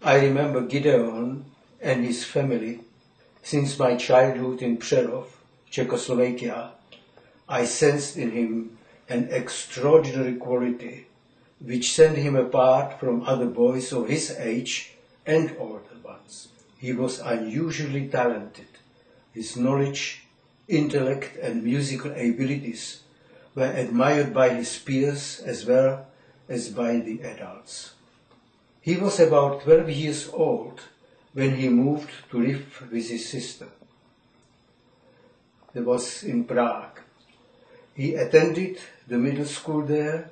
I remember Gideon and his family since my childhood in Přerov, Czechoslovakia. I sensed in him an extraordinary quality which set him apart from other boys of his age and older ones. He was unusually talented. His knowledge, intellect and musical abilities were admired by his peers as well as by the adults. He was about 12 years old when he moved to live with his sister. That was in Prague. He attended the middle school there,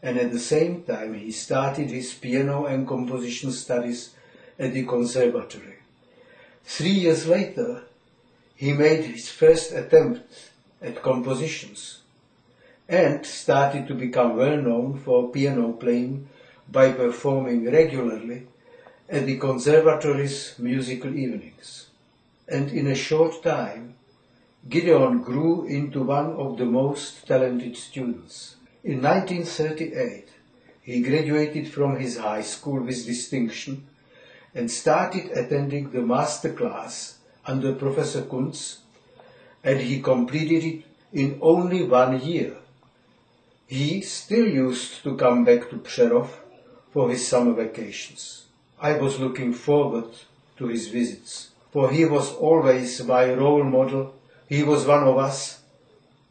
and at the same time he started his piano and composition studies at the conservatory. 3 years later, he made his first attempt at compositions and started to become well known for piano playing by performing regularly at the conservatory's musical evenings. And in a short time, Gideon grew into one of the most talented students. In 1938, he graduated from his high school with distinction and started attending the master class under Professor Kunz, and he completed it in only 1 year. He still used to come back to Přerov for his summer vacations. I was looking forward to his visits, for he was always my role model. He was one of us,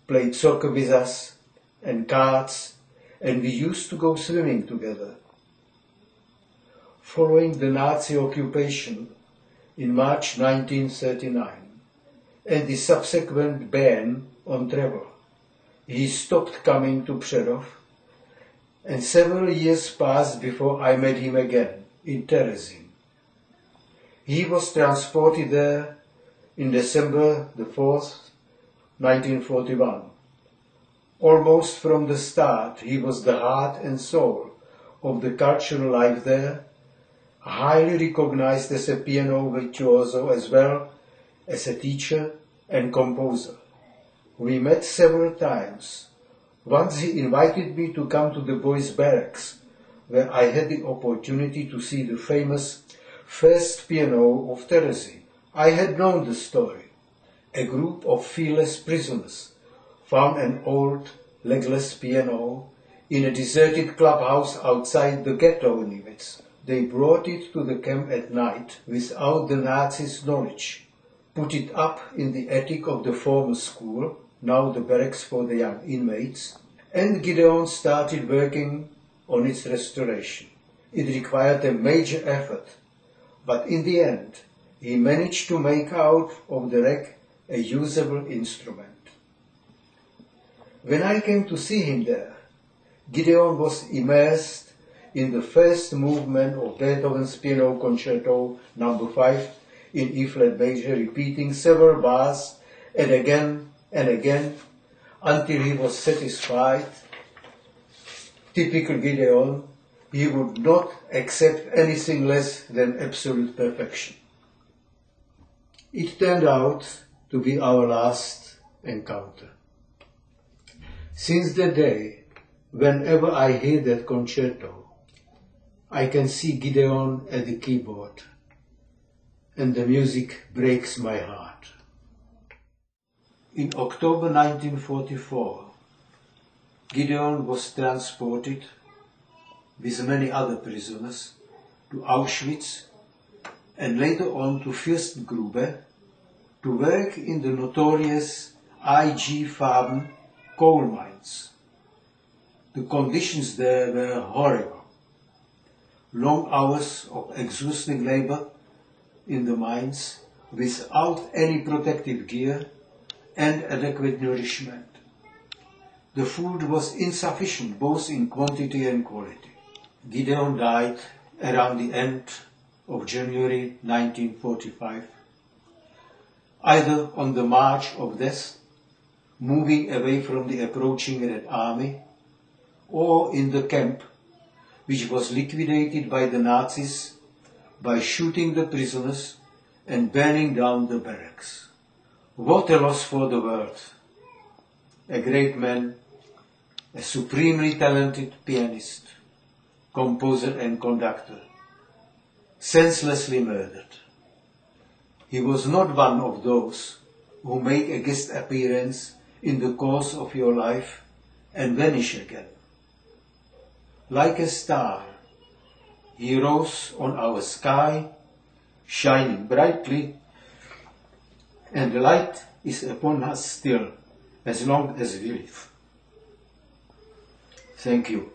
played soccer with us and cards, and we used to go swimming together. Following the Nazi occupation in March 1939 and the subsequent ban on travel, he stopped coming to Přerov, and several years passed before I met him again in Terezin. He was transported there in December the 4th, 1941. Almost from the start, he was the heart and soul of the cultural life there, highly recognized as a piano virtuoso as well as a teacher and composer. We met several times. Once he invited me to come to the boys' barracks, where I had the opportunity to see the famous first piano of Terezin. I had known the story. A group of fearless prisoners found an old legless piano in a deserted clubhouse outside the ghetto in Nivec. They brought it to the camp at night without the Nazis' knowledge, put it up in the attic of the former school, now the barracks for the young inmates, and Gideon started working on its restoration. It required a major effort, but in the end, he managed to make out of the wreck a usable instrument. When I came to see him there, Gideon was immersed in the first movement of Beethoven's Piano Concerto No. 5 in E-flat major, repeating several bars and again, until he was satisfied. Typical Gideon, he would not accept anything less than absolute perfection. It turned out to be our last encounter. Since that day, whenever I hear that concerto, I can see Gideon at the keyboard, and the music breaks my heart. In October 1944, Gideon was transported with many other prisoners to Auschwitz and later on to Fürstengrube to work in the notorious IG Farben coal mines. The conditions there were horrible. Long hours of exhausting labor in the mines without any protective gear and adequate nourishment. The food was insufficient both in quantity and quality. Gideon died around the end of January 1945, either on the march of death, moving away from the approaching Red Army, or in the camp, which was liquidated by the Nazis by shooting the prisoners and burning down the barracks. What a loss for the world! A great man, a supremely talented pianist, composer and conductor, senselessly murdered. He was not one of those who make a guest appearance in the course of your life and vanish again. Like a star, he rose on our sky, shining brightly, and the light is upon us still, as long as we live. Thank you.